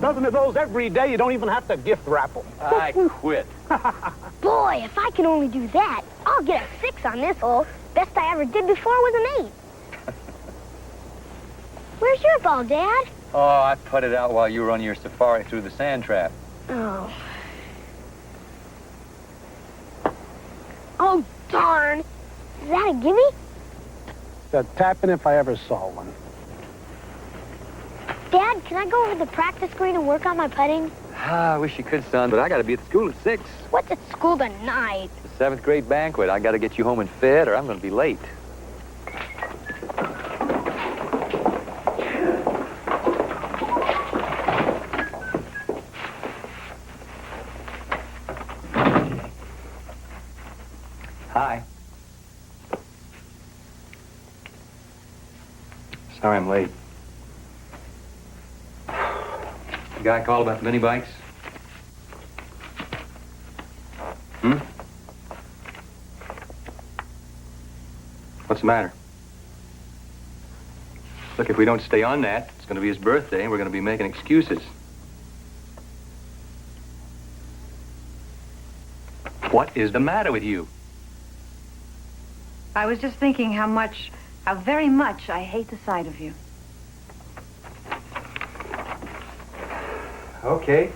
dozen of those every day, you don't even have to gift wrap them. I quit. Boy, if I can only do that, I'll get a 6 on this hole. Best I ever did before was an 8. Where's your ball, Dad? Oh, I put it out while you were on your safari through the sand trap. Oh. Oh, darn. Is that a gimme? The tapping if I ever saw one. Dad, can I go over to the practice green and work on my putting? I wish you could, son, but I got to be at school at 6. What's at school tonight? The 7th grade banquet. I got to get you home and fed, or I'm going to be late. Hi. Sorry I'm late. The guy called about the mini bikes? What's the matter? Look, if we don't stay on that, it's going to be his birthday, and we're going to be making excuses. What is the matter with you? I was just thinking how very much I hate the sight of you. Okay.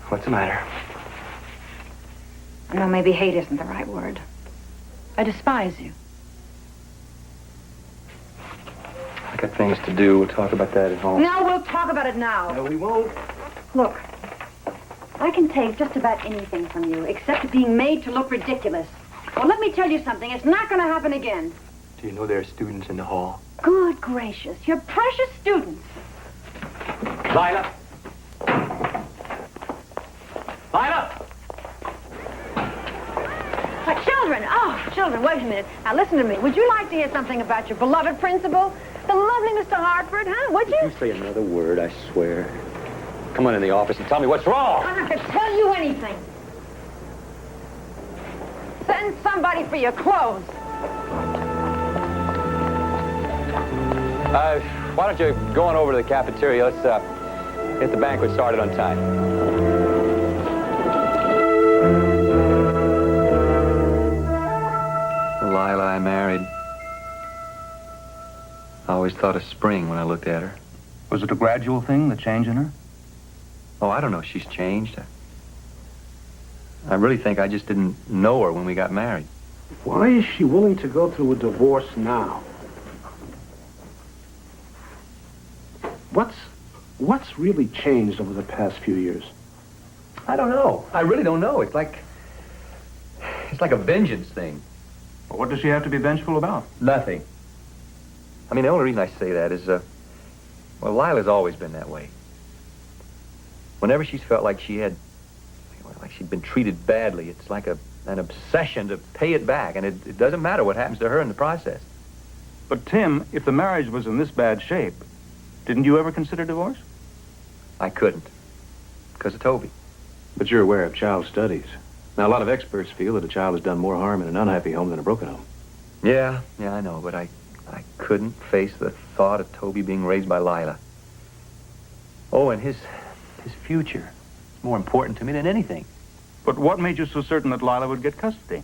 What's the matter? No, maybe hate isn't the right word. I despise you. I got things to do. We'll talk about that at home. No, we'll talk about it now. No, we won't. Look, I can take just about anything from you, except being made to look ridiculous. Well, let me tell you something. It's not going to happen again. Do you know there are students in the hall? Good gracious. You're precious students. Lila! Lila! Children! Oh, children, wait a minute. Now, listen to me. Would you like to hear something about your beloved principal? The lovely Mr. Hartford, huh? Would you? If you say another word, I swear. Come on in the office and tell me what's wrong. I'm not going to tell you anything. Send somebody for your clothes. Why don't you go on over to the cafeteria? Let's get the banquet started on time. Lila, I married. I always thought of spring when I looked at her. Was it a gradual thing, the change in her? Oh, I don't know if she's changed. I really think I just didn't know her when we got married. Why is she willing to go through a divorce now? What's really changed over the past few years? I don't know. I really don't know. It's like a vengeance thing. Well, what does she have to be vengeful about? Nothing. I mean, the only reason I say that is, well, Lila's always been that way. Whenever she's felt like she'd been treated badly, it's like an obsession to pay it back, and it doesn't matter what happens to her in the process. But, Tim, if the marriage was in this bad shape, didn't you ever consider divorce? I couldn't, because of Toby. But you're aware of child studies. Now, a lot of experts feel that a child has done more harm in an unhappy home than a broken home. Yeah, I know, but I couldn't face the thought of Toby being raised by Lila. Oh, and his future is more important to me than anything. But what made you so certain that Lila would get custody?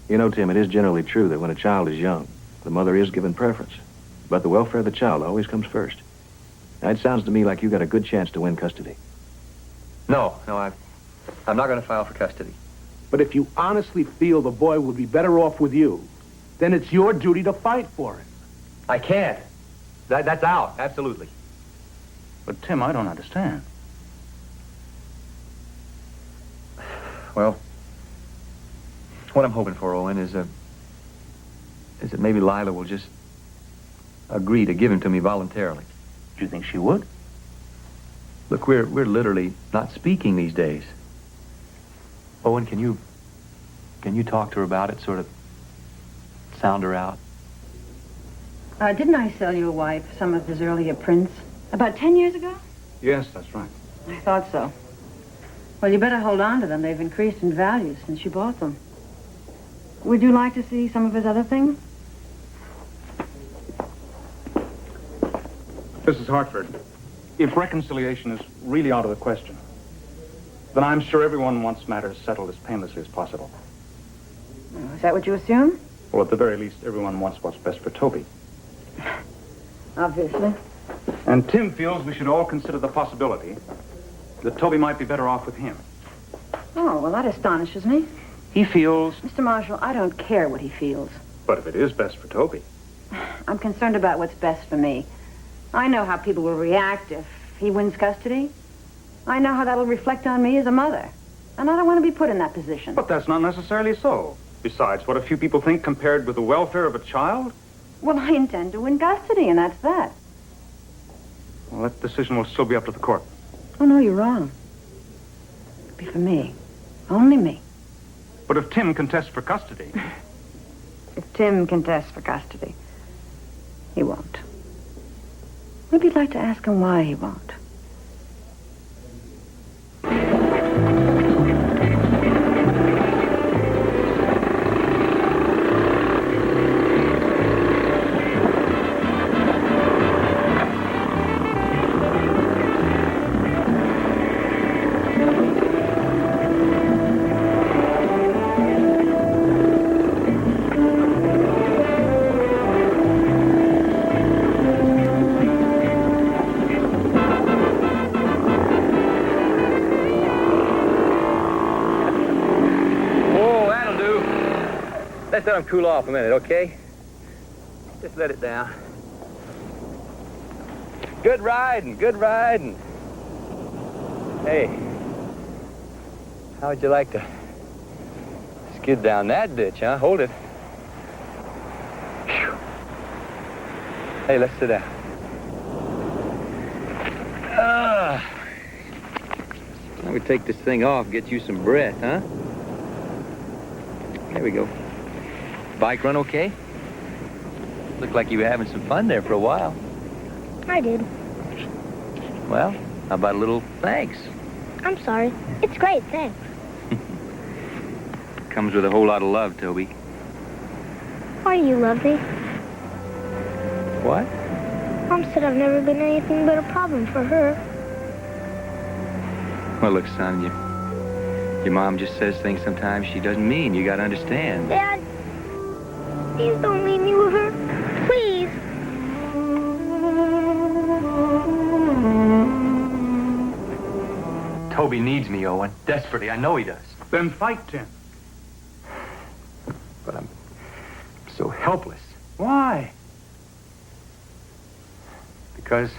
You know, Tim, it is generally true that when a child is young, the mother is given preference. But the welfare of the child always comes first. Now, it sounds to me like you got a good chance to win custody. No, I'm not going to file for custody. But if you honestly feel the boy would be better off with you, then it's your duty to fight for him. I can't. That's out, absolutely. But, Tim, I don't understand. Well, what I'm hoping for, Owen, is that maybe Lila will just agree to give him to me voluntarily. Do you think she would? Look, we're literally not speaking these days. Owen, can you talk to her about it, sort of sound her out? Didn't I sell your wife some of his earlier prints? About 10 years ago? Yes, that's right. I thought so. Well, you better hold on to them. They've increased in value since you bought them. Would you like to see some of his other things? Mrs. Hartford, if reconciliation is really out of the question, then I'm sure everyone wants matters settled as painlessly as possible. Oh, is that what you assume? Well, at the very least, everyone wants what's best for Toby. Obviously. And Tim feels we should all consider the possibility that Toby might be better off with him. Oh, well, that astonishes me. He feels... Mr. Marshall, I don't care what he feels. But if it is best for Toby... I'm concerned about what's best for me. I know how people will react if he wins custody. I know how that'll reflect on me as a mother. And I don't want to be put in that position. But that's not necessarily so. Besides, what a few people think compared with the welfare of a child? Well, I intend to win custody, and that's that. Well, that decision will still be up to the court. Oh, no, you're wrong. It'll be for me. Only me. But if Tim contests for custody... If Tim contests for custody, he won't. Maybe you'd like to ask him why he won't. Let him cool off a minute, okay? Just let it down. Good riding, good riding. Hey, how would you like to skid down that ditch, huh? Hold it. Phew. Hey, let's sit down. Now we take this thing off, get you some breath, huh? There we go. Bike run okay? Looked like you were having some fun there for a while. I did. Well, how about a little thanks? I'm sorry. It's great, thanks. Comes with a whole lot of love, Toby. Why do you love me? What? Mom said I've never been anything but a problem for her. Well, look, son, your mom just says things sometimes she doesn't mean. You gotta understand. Dad, please don't leave me with her. Please. Toby needs me, Owen. Desperately. I know he does. Then fight, Tim. But I'm so helpless. Why? Because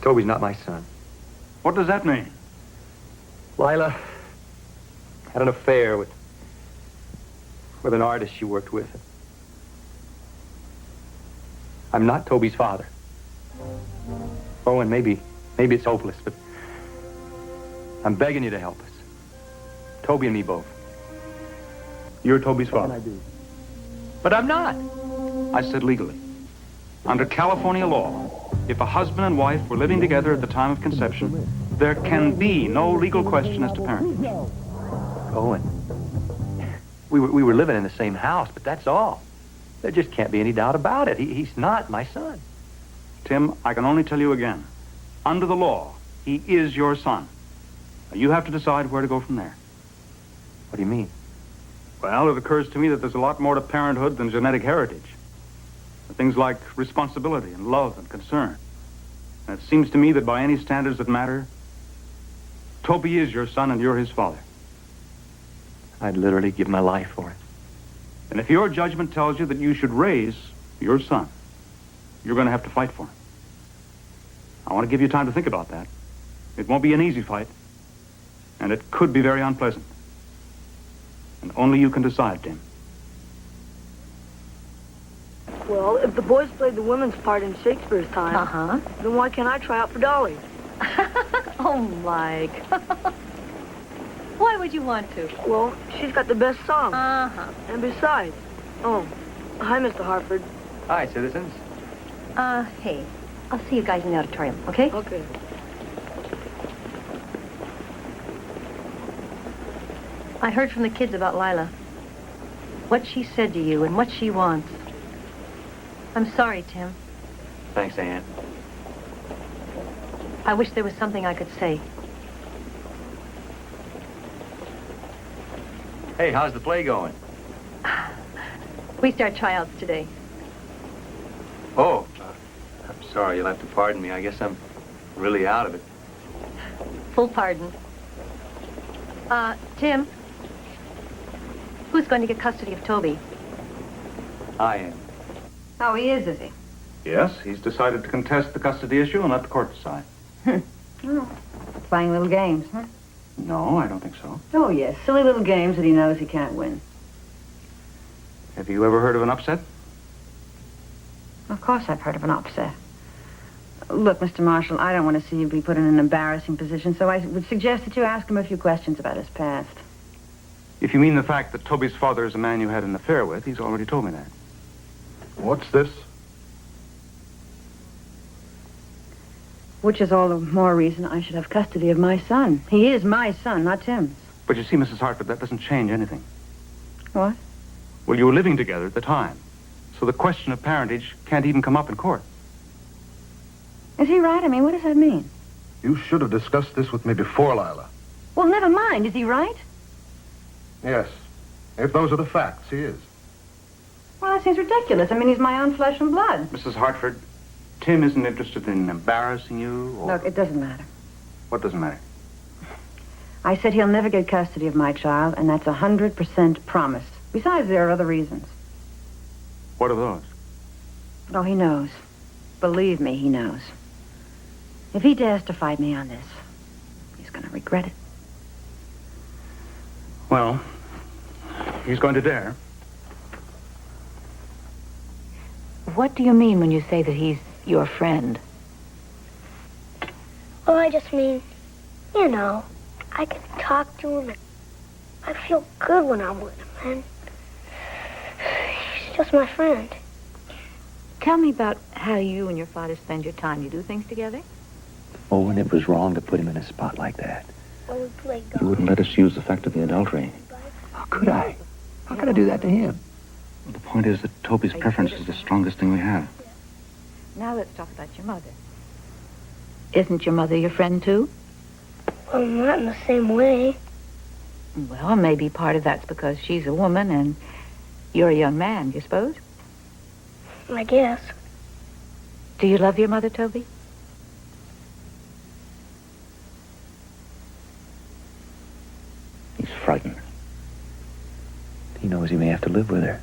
Toby's not my son. What does that mean? Lila had an affair with an artist she worked with. I'm not Toby's father. Owen, maybe it's hopeless, but I'm begging you to help us. Toby and me both. You're Toby's father. I do? But I'm not. I said legally. Under California law, if a husband and wife were living together at the time of conception, there can be no legal question as to parentage. Owen, we were living in the same house, but that's all. There just can't be any doubt about it. He's not my son. Tim, I can only tell you again. Under the law, he is your son. Now, you have to decide where to go from there. What do you mean? Well, it occurs to me that there's a lot more to parenthood than genetic heritage. Things like responsibility and love and concern. And it seems to me that by any standards that matter, Toby is your son and you're his father. I'd literally give my life for it. And if your judgment tells you that you should raise your son, you're going to have to fight for him. I want to give you time to think about that. It won't be an easy fight, and it could be very unpleasant. And only you can decide, Tim. Well, if the boys played the women's part in Shakespeare's time, then why can't I try out for Dolly? Oh, Mike. Why would you want to? Well, she's got the best song. Uh-huh. And besides... Oh, hi, Mr. Hartford. Hi, citizens. Hey, I'll see you guys in the auditorium, okay? Okay. I heard from the kids about Lila. What she said to you and what she wants. I'm sorry, Tim. Thanks, Ann. I wish there was something I could say. Hey, how's the play going? We start tryouts today. Oh, I'm sorry. You'll have to pardon me. I guess I'm really out of it. Full pardon. Tim, who's going to get custody of Toby? I am. Oh, he is he? Yes, he's decided to contest the custody issue and let the court decide. Oh, playing little games, huh? No, I don't think so. Oh, yes, silly little games that he knows he can't win. Have you ever heard of an upset? Of course I've heard of an upset. Look, Mr. Marshall, I don't want to see you be put in an embarrassing position, so I would suggest that you ask him a few questions about his past. If you mean the fact that Toby's father is a man you had an affair with, he's already told me that. What's this? Which is all the more reason I should have custody of my son. He is my son, not Tim's. But you see, Mrs. Hartford, that doesn't change anything. What? Well, you were living together at the time, so the question of parentage can't even come up in court. Is he right? I mean, what does that mean? You should have discussed this with me before, Lila. Well, never mind. Is he right? Yes. If those are the facts, he is. Well, that seems ridiculous. I mean, he's my own flesh and blood. Mrs. Hartford, Tim isn't interested in embarrassing you, or... Look, it doesn't matter. What doesn't matter? I said he'll never get custody of my child, and that's 100% promise. Besides, there are other reasons. What are those? Oh, he knows. Believe me, he knows. If he dares to fight me on this, he's going to regret it. Well, he's going to dare. What do you mean when you say that he's your friend? Well, I just mean, you know, I can talk to him and I feel good when I'm with him, and he's just my friend. Tell me about how you and your father spend your time. You do things together? Owen, it was wrong to put him in a spot like that. When we play golf. You wouldn't let us use the fact of the adultery. How could I? How could I do that to him? Well, the point is that Toby's preference is the strongest thing we have. Now let's talk about your mother. Isn't your mother your friend, too? Well, not in the same way. Well, maybe part of that's because she's a woman and you're a young man, you suppose? I guess. Do you love your mother, Toby? He's frightened. He knows he may have to live with her.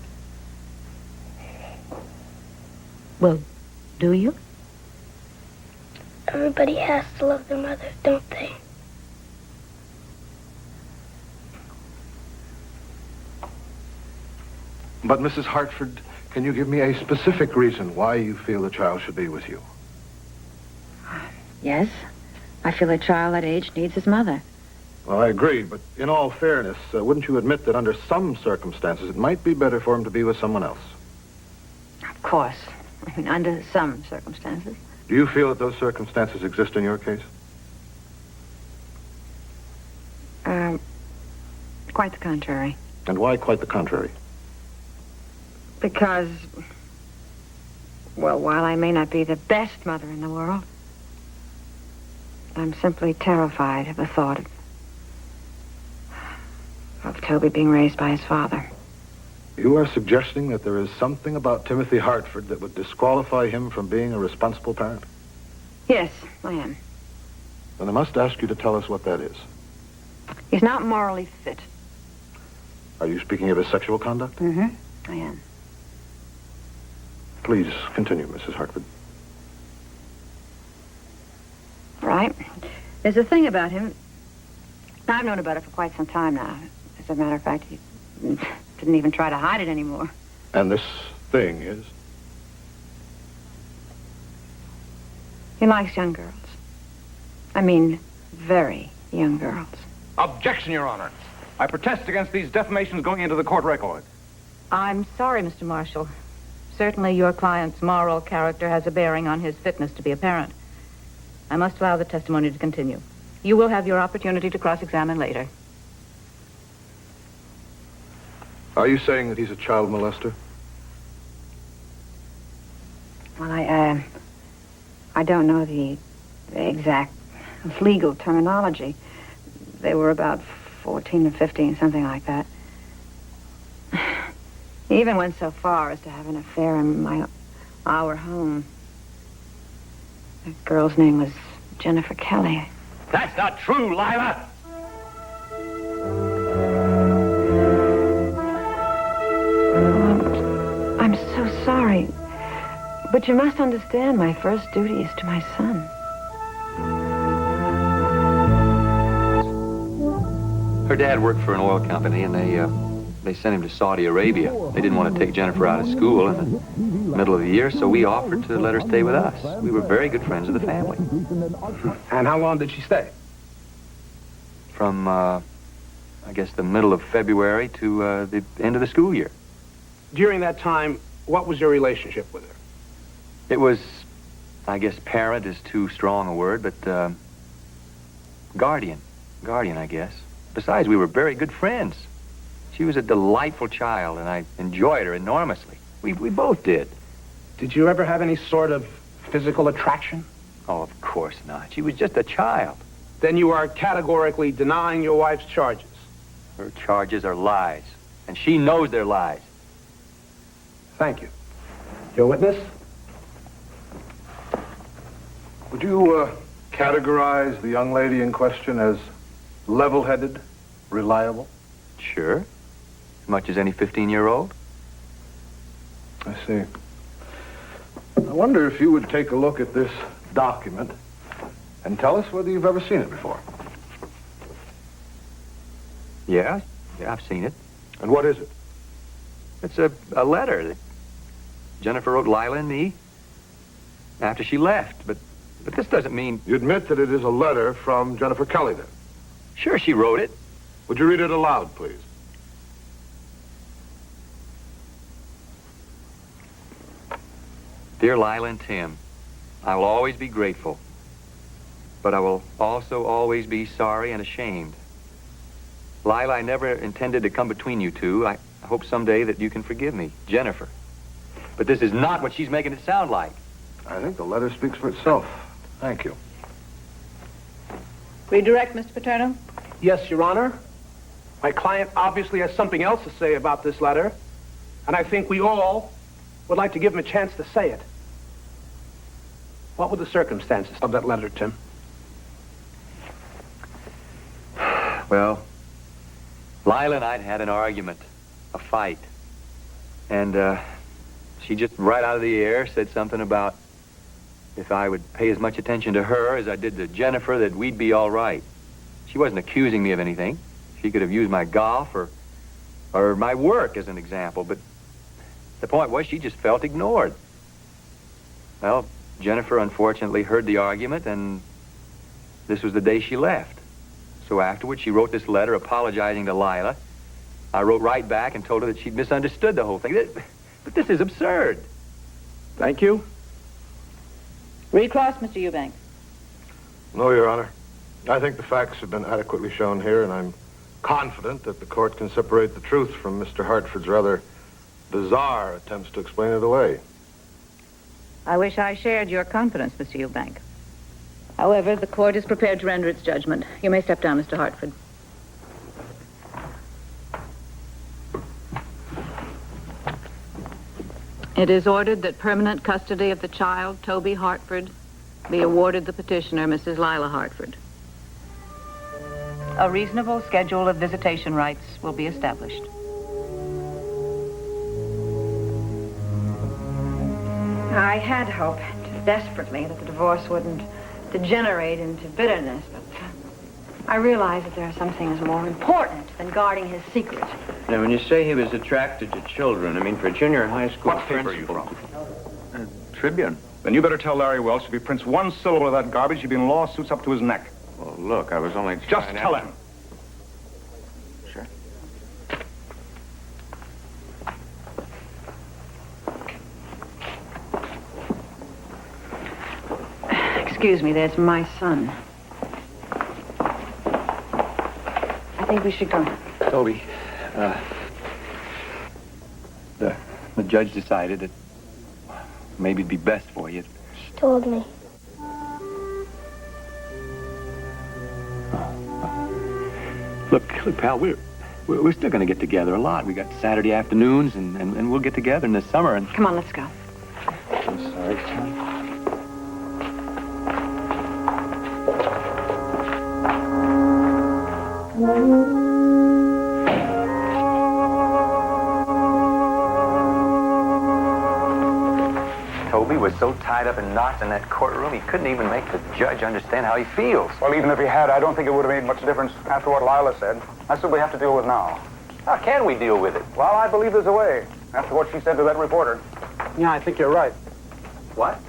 Well, do you? Everybody has to love their mother, don't they? But, Mrs. Hartford, can you give me a specific reason why you feel the child should be with you? Yes. I feel a child that age needs his mother. Well, I agree, but in all fairness, wouldn't you admit that under some circumstances it might be better for him to be with someone else? Of course. I mean, under some circumstances. Do you feel that those circumstances exist in your case? Quite the contrary. And why quite the contrary? Because, well, while I may not be the best mother in the world, I'm simply terrified of the thought of Toby being raised by his father. You are suggesting that there is something about Timothy Hartford that would disqualify him from being a responsible parent? Yes, I am. Then I must ask you to tell us what that is. He's not morally fit. Are you speaking of his sexual conduct? Mm-hmm. I am. Please continue, Mrs. Hartford. Right. There's a thing about him. I've known about it for quite some time now. As a matter of fact, he didn't even try to hide it anymore. And this thing is? He likes young girls. I mean, very young girls. Objection, Your Honor. I protest against these defamations going into the court record. I'm sorry, Mr. Marshall. Certainly your client's moral character has a bearing on his fitness to be a parent. I must allow the testimony to continue. You will have your opportunity to cross-examine later. Are you saying that he's a child molester? Well, I don't know the exact legal terminology. They were about 14 or 15, something like that. He even went so far as to have an affair in our home. The girl's name was Jennifer Kelly. That's not true, Lila! I'm so sorry. But you must understand my first duty is to my son. Her dad worked for an oil company, and they sent him to Saudi Arabia. They didn't want to take Jennifer out of school in the middle of the year, so we offered to let her stay with us. We were very good friends of the family. And how long did she stay? From, I guess, the middle of February to the end of the school year. During that time, what was your relationship with her? It was, I guess parent is too strong a word, but guardian. Guardian, I guess. Besides, we were very good friends. She was a delightful child, and I enjoyed her enormously. We both did. Did you ever have any sort of physical attraction? Oh, of course not. She was just a child. Then you are categorically denying your wife's charges. Her charges are lies, and she knows they're lies. Thank you. Your witness? Would you categorize the young lady in question as level-headed, reliable? Sure. As much as any 15-year-old. I see. I wonder if you would take a look at this document and tell us whether you've ever seen it before. Yeah, I've seen it. And what is it? It's a letter that Jennifer wrote Lila and me after she left, but this doesn't mean... You admit that it is a letter from Jennifer Kelly, then? Sure, she wrote it. Would you read it aloud, please? Dear Lila and Tim, I will always be grateful, but I will also always be sorry and ashamed. Lila, I never intended to come between you two. I hope someday that you can forgive me, Jennifer. But this is not what she's making it sound like. I think the letter speaks for itself. Thank you. Redirect, Mr. Paterno. Yes, Your Honor. My client obviously has something else to say about this letter, and I think we all would like to give him a chance to say it. What were the circumstances of that letter, Tim? Well, Lila and I'd had an argument, a fight, and she just right out of the air said something about if I would pay as much attention to her as I did to Jennifer, that we'd be all right. She wasn't accusing me of anything. She could have used my golf or my work as an example, but the point was she just felt ignored. Well, Jennifer unfortunately heard the argument, and this was the day she left. So afterwards, she wrote this letter apologizing to Lila. I wrote right back and told her that she'd misunderstood the whole thing. But this is absurd. Thank you. Recross, Mr. Eubank. No, Your Honor. I think the facts have been adequately shown here, and I'm confident that the court can separate the truth from Mr. Hartford's rather bizarre attempts to explain it away. I wish I shared your confidence, Mr. Eubank. However, the court is prepared to render its judgment. You may step down, Mr. Hartford. It is ordered that permanent custody of the child, Toby Hartford, be awarded the petitioner, Mrs. Lila Hartford. A reasonable schedule of visitation rights will be established. I had hoped desperately that the divorce wouldn't degenerate into bitterness, but I realize that there are some things more important than guarding his secret. Now, when you say he was attracted to children, I mean, for a junior high school What paper are you principal... from? Tribune. Then you better tell Larry Welch if he prints one syllable of that garbage, he'll be in lawsuits up to his neck. Well, look, I was only Just trying tell to... him. Sure. Excuse me, that's my son. I think we should go. Toby, the judge decided that maybe it'd be best for you. She told me. Look, pal, we're still going to get together a lot. We got Saturday afternoons, and we'll get together in the summer. And Come on, let's go. I'm sorry, Tom. Toby was so tied up in knots in that courtroom, he couldn't even make the judge understand how he feels. Well, even if he had, I don't think it would have made much difference after what Lila said. That's what we have to deal with now. How can we deal with it? Well, I believe there's a way, after what she said to that reporter. Yeah, I think you're right. What?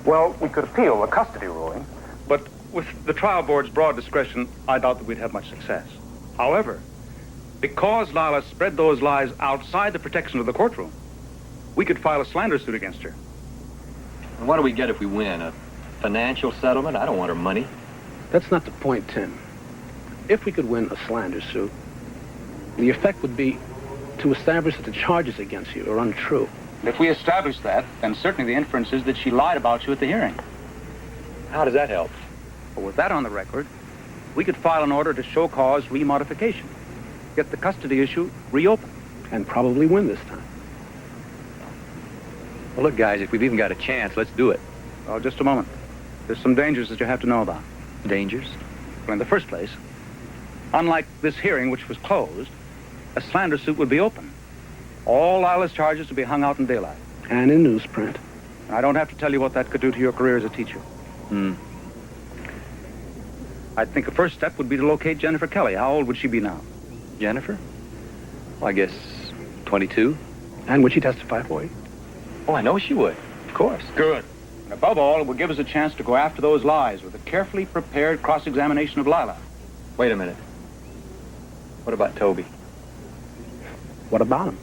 Well, we could appeal the custody ruling. But with the trial board's broad discretion, I doubt that we'd have much success. However, because Lila spread those lies outside the protection of the courtroom, we could file a slander suit against her. And what do we get if we win? A financial settlement? I don't want her money. That's not the point, Tim. If we could win a slander suit, the effect would be to establish that the charges against you are untrue. If we establish that, then certainly the inference is that she lied about you at the hearing. How does that help? But with that on the record, we could file an order to show cause remodification, get the custody issue reopened. And probably win this time. Well, look, guys, if we've even got a chance, let's do it. Oh, just a moment. There's some dangers that you have to know about. Dangers? Well, in the first place, unlike this hearing, which was closed, a slander suit would be open. All Lila's charges would be hung out in daylight. And in newsprint. I don't have to tell you what that could do to your career as a teacher. I think the first step would be to locate Jennifer Kelly. How old would she be now? Jennifer? Well, I guess 22. And would she testify for you? Oh, I know she would. Of course. Good. And above all, it would give us a chance to go after those lies with a carefully prepared cross-examination of Lila. Wait a minute. What about Toby? What about him?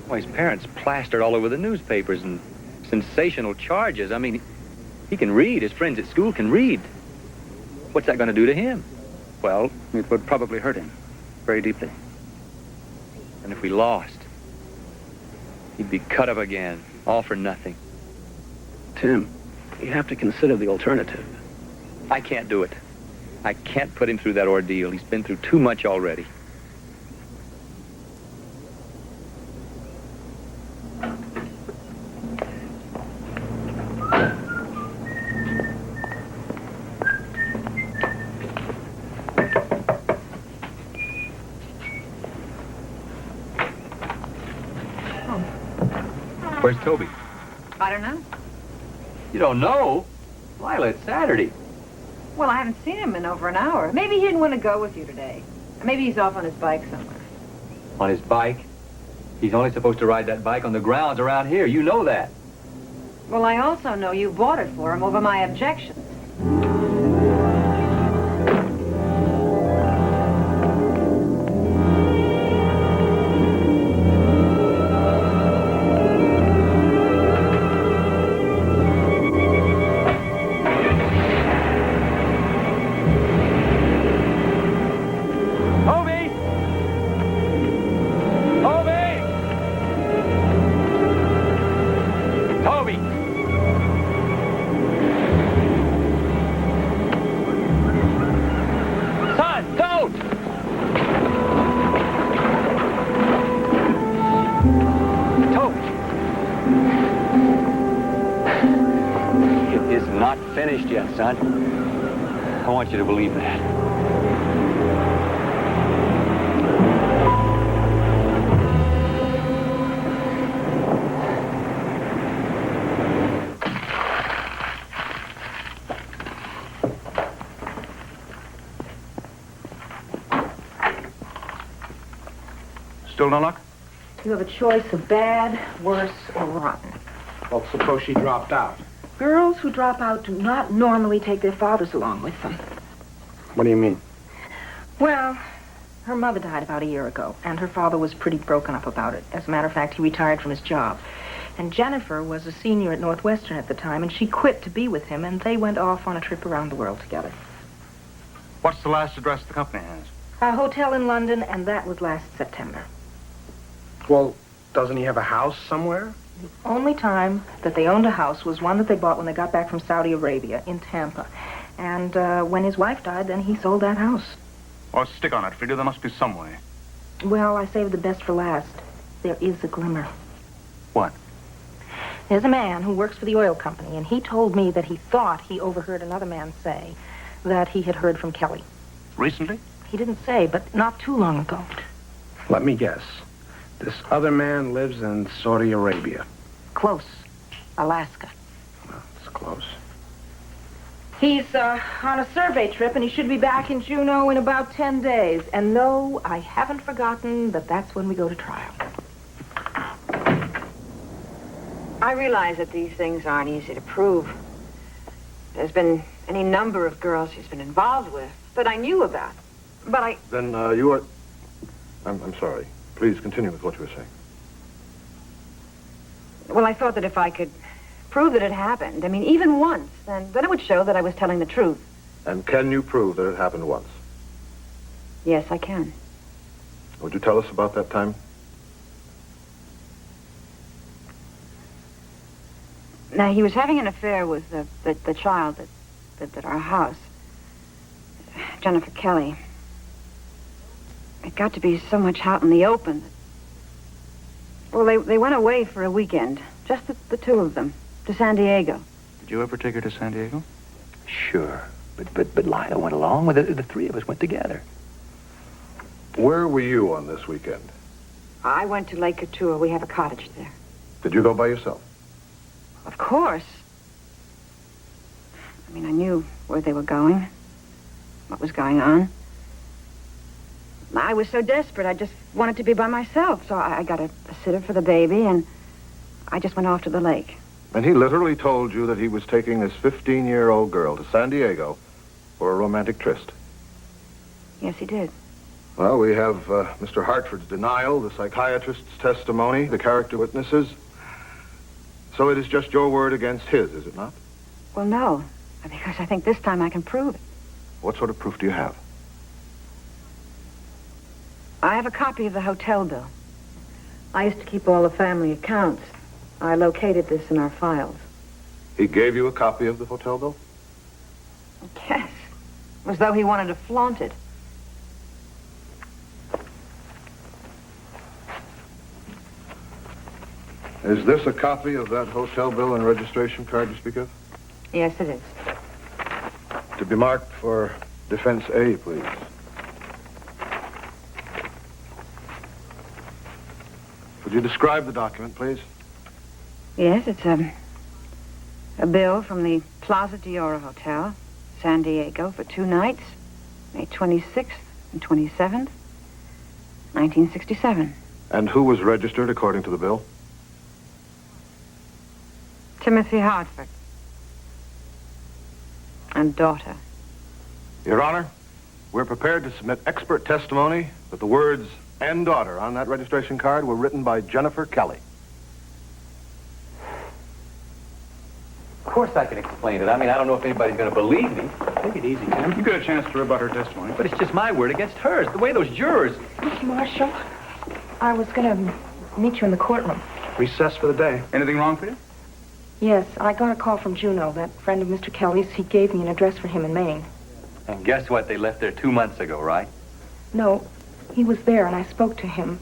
Well, his parents plastered all over the newspapers and sensational charges. I mean, he can read. His friends at school can read. What's that going to do to him? Well, it would probably hurt him very deeply. And if we lost, he'd be cut up again, all for nothing. Tim, you have to consider the alternative. I can't do it. I can't put him through that ordeal. He's been through too much already. Where's Toby? I don't know. You don't know? Lila, it's Saturday. Well, I haven't seen him in over an hour. Maybe he didn't want to go with you today. Maybe he's off on his bike somewhere. On his bike? He's only supposed to ride that bike on the grounds around here. You know that. Well, I also know you bought it for him over my objections. Finished yet, son. I want you to believe that. Still no luck? You have a choice of bad, worse, or rotten. Well, suppose she dropped out. Girls who drop out do not normally take their fathers along with them. What do you mean? Well, her mother died about a year ago, and her father was pretty broken up about it. As a matter of fact, he retired from his job. And Jennifer was a senior at Northwestern at the time, and she quit to be with him, and they went off on a trip around the world together. What's the last address the company has? A hotel in London, and that was last September. Well, doesn't he have a house somewhere? The only time that they owned a house was one that they bought when they got back from Saudi Arabia in Tampa. And when his wife died, then he sold that house. Well, stick on it, Frida. There must be some way. Well, I saved the best for last. There is a glimmer. What? There's a man who works for the oil company, and he told me that he thought he overheard another man say that he had heard from Kelly. Recently? He didn't say, but not too long ago. Let me guess. This other man lives in Saudi Arabia. Close. Alaska. Well, it's close. He's on a survey trip, and he should be back in Juneau in about 10 days. And no, I haven't forgotten that that's when we go to trial. I realize that these things aren't easy to prove. There's been any number of girls he's been involved with that I knew about. But I... Then you are... I'm sorry. Please continue with what you were saying. Well, I thought that if I could prove that it happened, I mean, even once, then it would show that I was telling the truth. And can you prove that it happened once? Yes, I can. Would you tell us about that time? Now, he was having an affair with the child at our house, Jennifer Kelly. It got to be so much out in the open. Well, they went away for a weekend, just the two of them, to San Diego. Did you ever take her to San Diego? Sure. But Lila went along with it. The three of us went together. Where were you on this weekend? I went to Lake Couture. We have a cottage there. Did you go by yourself? Of course. I mean, I knew where they were going, what was going on. I was so desperate, I just wanted to be by myself. So I got a sitter for the baby, and I just went off to the lake. And he literally told you that he was taking this 15-year-old girl to San Diego for a romantic tryst. Yes, he did. Well, we have Mr. Hartford's denial, the psychiatrist's testimony, the character witnesses. So it is just your word against his, is it not? Well, no, because I think this time I can prove it. What sort of proof do you have? I have a copy of the hotel bill. I used to keep all the family accounts. I located this in our files. He gave you a copy of the hotel bill? Yes, as though he wanted to flaunt it. Is this a copy of that hotel bill and registration card you speak of? Yes, it is. To be marked for Defense A, please. Would you describe the document, please? Yes, it's a bill from the Plaza Diora Hotel, San Diego, for 2 nights, May 26th and 27th, 1967. And who was registered according to the bill? Timothy Hartford. And daughter. Your Honor, we're prepared to submit expert testimony that the words "and daughter" on that registration card were written by Jennifer Kelly. Of course I can explain it. I mean, I don't know if anybody's going to believe me. Take it easy, Tim. You get a chance to rebut her testimony. But it's just my word against hers. The way those jurors... Mr. Marshall, I was going to meet you in the courtroom. Recess for the day. Anything wrong for you? Yes, I got a call from Juneau, that friend of Mr. Kelly's. He gave me an address for him in Maine. And guess what? They left there 2 months ago, right? No, he was there, and I spoke to him.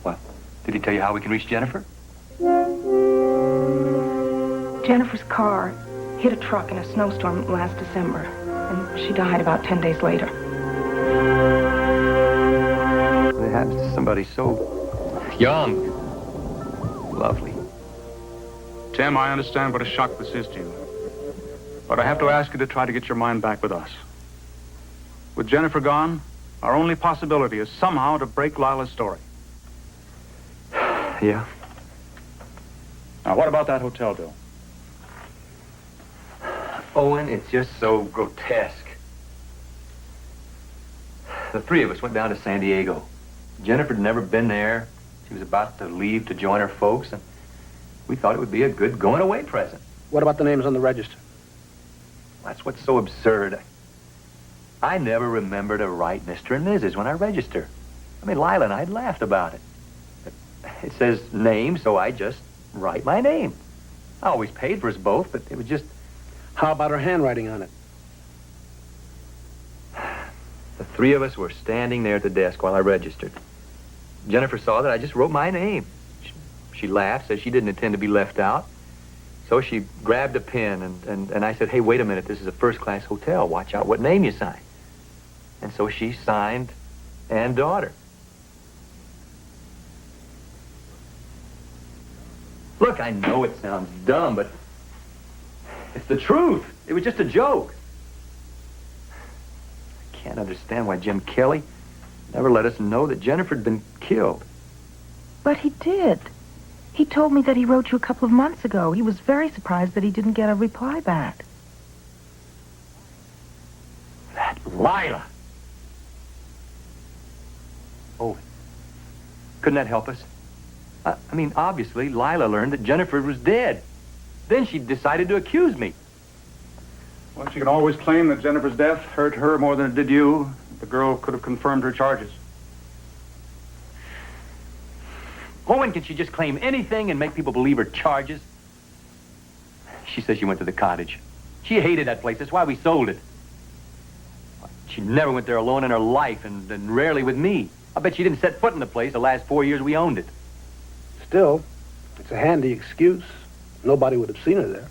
What? Did he tell you how we can reach Jennifer? Jennifer's car hit a truck in a snowstorm last December, and she died about 10 days later. It happens to somebody so young. Lovely. Tim, I understand what a shock this is to you. But I have to ask you to try to get your mind back with us. With Jennifer gone, our only possibility is somehow to break Lila's story. Yeah. Now, what about that hotel bill? Owen, it's just so grotesque. The three of us went down to San Diego. Jennifer had never been there. She was about to leave to join her folks, and we thought it would be a good going-away present. What about the names on the register? That's what's so absurd. I never remember to write Mr. and Mrs. when I register. I mean, Lila and I had laughed about it. It says name, so I just write my name. I always paid for us both, but it was just... How about her handwriting on it? The three of us were standing there at the desk while I registered. Jennifer saw that I just wrote my name. She laughed, said she didn't intend to be left out. So she grabbed a pen, and I said, hey, wait a minute, this is a first-class hotel. Watch out what name you sign. And so she signed Ann Daughter. Look, I know it sounds dumb, but it's the truth. It was just a joke. I can't understand why Jim Kelly never let us know that Jennifer had been killed. But he did. He told me that he wrote you a couple of months ago. He was very surprised that he didn't get a reply back. That Lila. Oh, couldn't that help us? I mean, obviously, Lila learned that Jennifer was dead. Then she decided to accuse me. Well, she can always claim that Jennifer's death hurt her more than it did you. The girl could have confirmed her charges. Owen, can she just claim anything and make people believe her charges? She says she went to the cottage. She hated that place. That's why we sold it. She never went there alone in her life, and rarely with me. I bet she didn't set foot in the place the last 4 years we owned it. Still, it's a handy excuse. Nobody would have seen her there.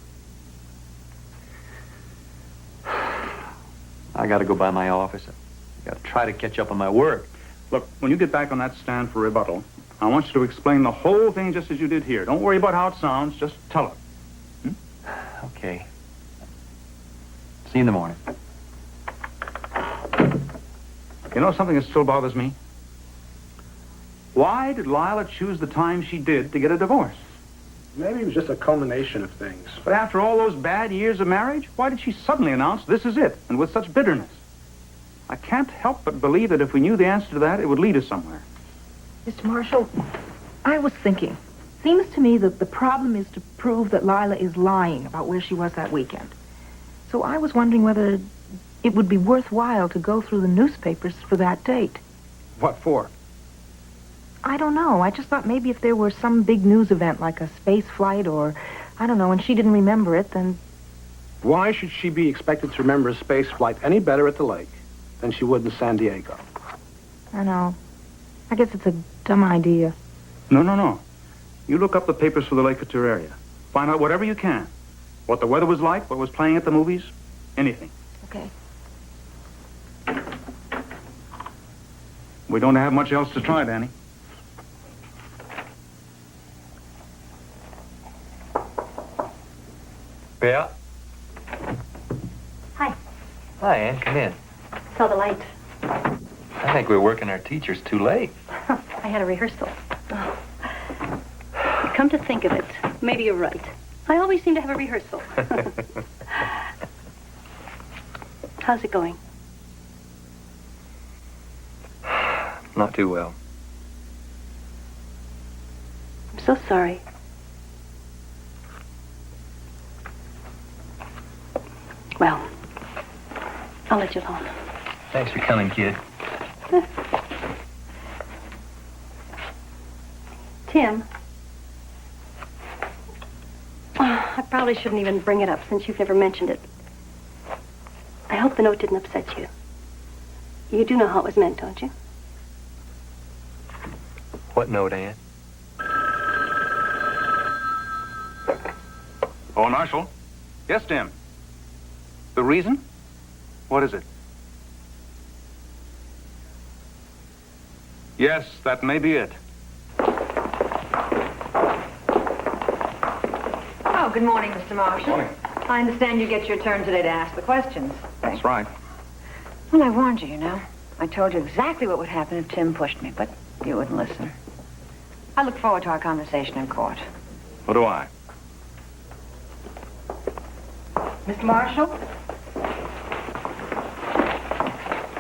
I got to go by my office. I got to try to catch up on my work. Look, when you get back on that stand for rebuttal, I want you to explain the whole thing just as you did here. Don't worry about how it sounds. Just tell her. Okay. See you in the morning. You know something that still bothers me? Why did Lila choose the time she did to get a divorce? Maybe it was just a culmination of things. But after all those bad years of marriage, why did she suddenly announce this is it, and with such bitterness? I can't help but believe that if we knew the answer to that, it would lead us somewhere. Mr. Marshall, I was thinking. Seems to me that the problem is to prove that Lila is lying about where she was that weekend. So I was wondering whether it would be worthwhile to go through the newspapers for that date. What for? I don't know. I just thought maybe if there were some big news event like a space flight or, I don't know, and she didn't remember it, then... Why should she be expected to remember a space flight any better at the lake than she would in San Diego? I know. I guess it's a dumb idea. No. You look up the papers for the Lake Couture area. Find out whatever you can. What the weather was like, what was playing at the movies, anything. Okay. We don't have much else to try, Danny. Yeah? Hi. Hi, Ann. Come in. Saw the light. I think we're working our teachers too late. I had a rehearsal. Oh. Come to think of it, maybe you're right. I always seem to have a rehearsal. How's it going? Not too well. I'm so sorry. Well, I'll let you alone. Thanks for coming, kid. Tim. I probably shouldn't even bring it up since you've never mentioned it. I hope the note didn't upset you. You do know how it was meant, don't you? What note, Ann? Owen Marshall? Yes, Tim. The reason? What is it? Yes, that may be it. Oh, good morning, Mr. Marshall. Morning. I understand you get your turn today to ask the questions. That's right. Well, I warned you, you know. I told you exactly what would happen if Tim pushed me, but you wouldn't listen. I look forward to our conversation in court. So do I. Mr. Marshall?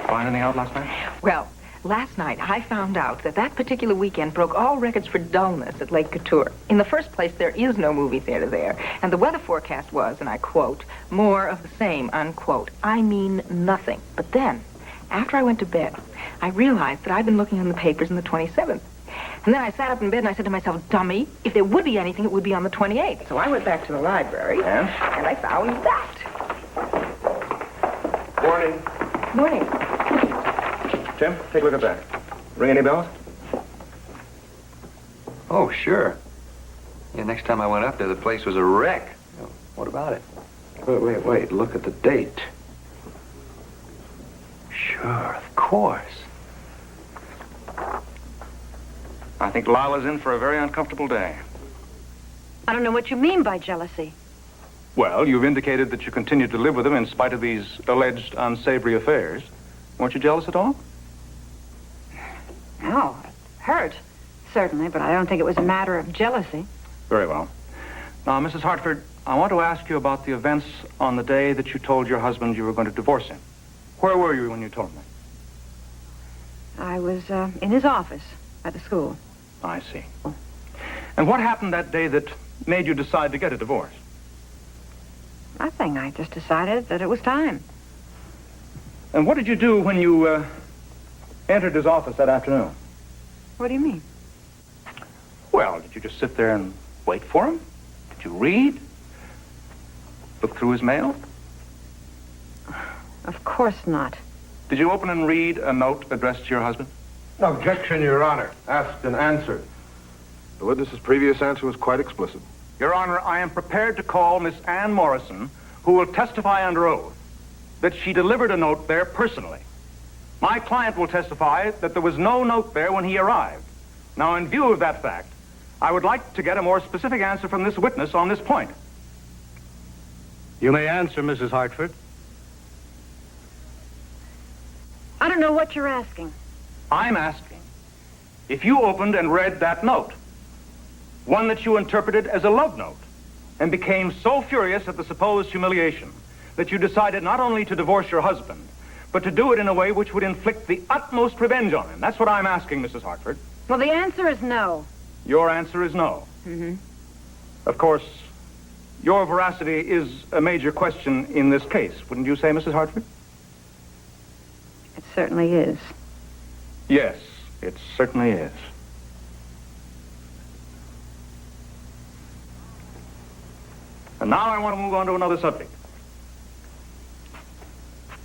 Find anything out last night? Well, last night I found out that that particular weekend broke all records for dullness at Lake Couture. In the first place, there is no movie theater there, and the weather forecast was, and I quote, more of the same, unquote. I mean nothing. But then, after I went to bed, I realized that I'd been looking on the papers on the 27th. And then I sat up in bed and I said to myself, dummy, if there would be anything, it would be on the 28th. So I went back to the library, and I found that. Morning. Morning. Jim, take a look at that. Ring any bells? Oh, sure. Yeah, next time I went up there, the place was a wreck. What about it? Wait. Look at the date. Sure, of course. I think Lila's in for a very uncomfortable day. I don't know what you mean by jealousy. Well, you've indicated that you continued to live with him in spite of these alleged unsavory affairs. Weren't you jealous at all? No, it hurt, certainly, but I don't think it was a matter of jealousy. Very well. Now, Mrs. Hartford, I want to ask you about the events on the day that you told your husband you were going to divorce him. Where were you when you told him? I was in his office at the school. I see. And what happened that day that made you decide to get a divorce? Nothing. I just decided that it was time. And what did you do when you entered his office that afternoon? What do you mean? Well, did you just sit there and wait for him? Did you read? Look through his mail? Of course not. Did you open and read a note addressed to your husband? Objection, Your Honor. Asked and answered. The witness's previous answer was quite explicit. Your Honor, I am prepared to call Miss Ann Morrison, who will testify under oath that she delivered a note there personally. My client will testify that there was no note there when he arrived. Now, in view of that fact, I would like to get a more specific answer from this witness on this point. You may answer, Mrs. Hartford. I don't know what you're asking. I'm asking if you opened and read that note, one that you interpreted as a love note, and became so furious at the supposed humiliation that you decided not only to divorce your husband, but to do it in a way which would inflict the utmost revenge on him. That's what I'm asking, Mrs. Hartford. Well, the answer is no. Your answer is no. Mm-hmm. Of course, your veracity is a major question in this case, wouldn't you say, Mrs. Hartford? It certainly is. Yes, it certainly is. And now I want to move on to another subject.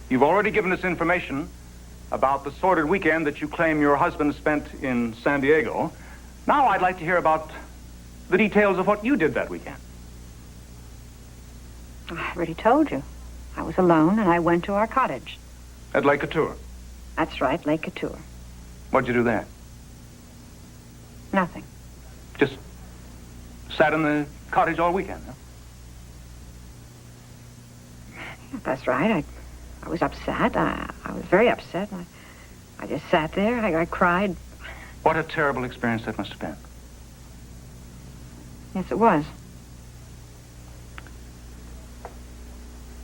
You've already given us information about the sordid weekend that you claim your husband spent in San Diego. Now I'd like to hear about the details of what you did that weekend. I already told you. I was alone, and I went to our cottage. At Lake Couture. That's right, Lake Couture. What'd you do there? Nothing. Just sat in the cottage all weekend, huh? That's right. I was upset. I was very upset. I just sat there. I cried. What a terrible experience that must have been. Yes, it was.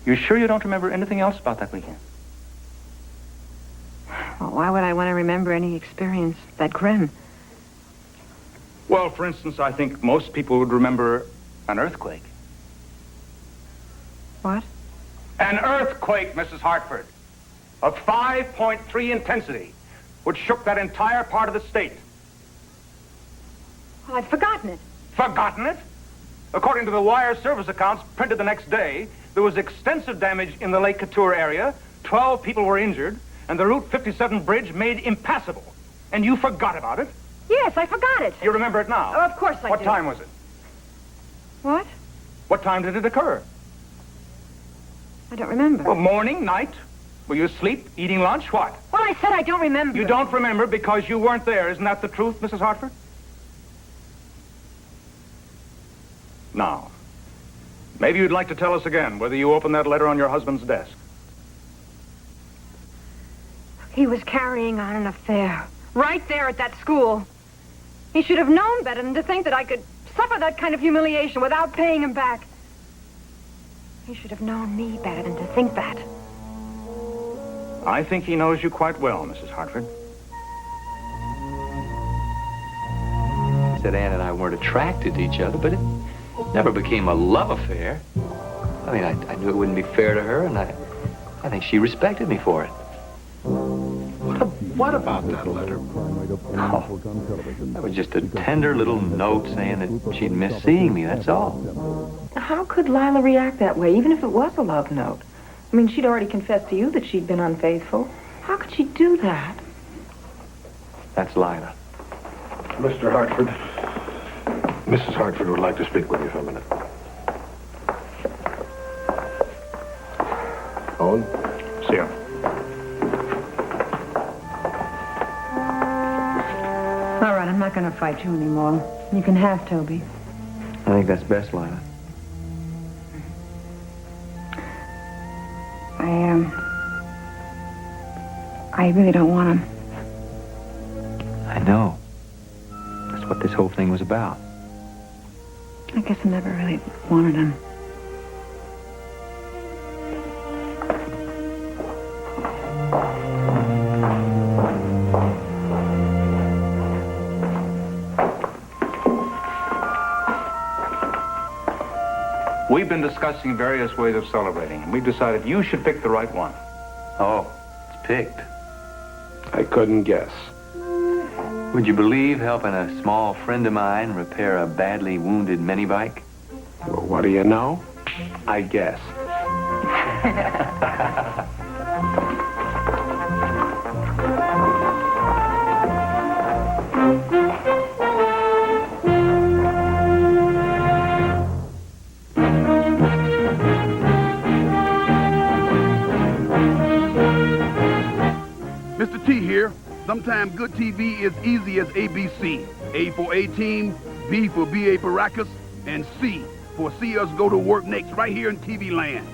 You sure you don't remember anything else about that weekend? Well, why would I want to remember any experience that grim? Well, for instance, I think most people would remember an earthquake. What? An earthquake, Mrs. Hartford, of 5.3 intensity, which shook that entire part of the state. Well, I'd forgotten it. Forgotten it? According to the wire service accounts printed the next day, there was extensive damage in the Lake Couture area. 12 people were injured, and the Route 57 bridge made impassable. And you forgot about it? Yes, I forgot it. You remember it now? Oh, of course I do. What time was it? What? What time did it occur? I don't remember. Well, morning, night? Were you asleep, eating lunch, what? Well, I said I don't remember. You don't remember because you weren't there. Isn't that the truth, Mrs. Hartford? Now, maybe you'd like to tell us again whether you opened that letter on your husband's desk. He was carrying on an affair right there at that school. He should have known better than to think that I could suffer that kind of humiliation without paying him back. He should have known me better than to think that. I think he knows you quite well, Mrs. Hartford. He said Ann and I weren't attracted to each other, but it never became a love affair. I mean, I knew it wouldn't be fair to her, and I think she respected me for it. What about that letter? Oh, that was just a tender little note saying that she'd miss seeing me, that's all. How could Lila react that way, even if it was a love note? I mean, she'd already confessed to you that she'd been unfaithful. How could she do that? That's Lila. Mr. Hartford, Mrs. Hartford would like to speak with you for a minute. Owen? See ya. All right, I'm not going to fight you anymore. You can have Toby. I think that's best, Lila. I really don't want him. I know. That's what this whole thing was about. I guess I never really wanted him. We've been discussing various ways of celebrating, and we've decided you should pick the right one. Oh, it's picked. I couldn't guess. Would you believe helping a small friend of mine repair a badly wounded mini bike? Well, what do you know? I guess. Mr. T here. Sometimes good TV is easy as ABC. A for A-Team, B for B.A. Baracus, and C for See Us Go to Work Next right here in TV Land.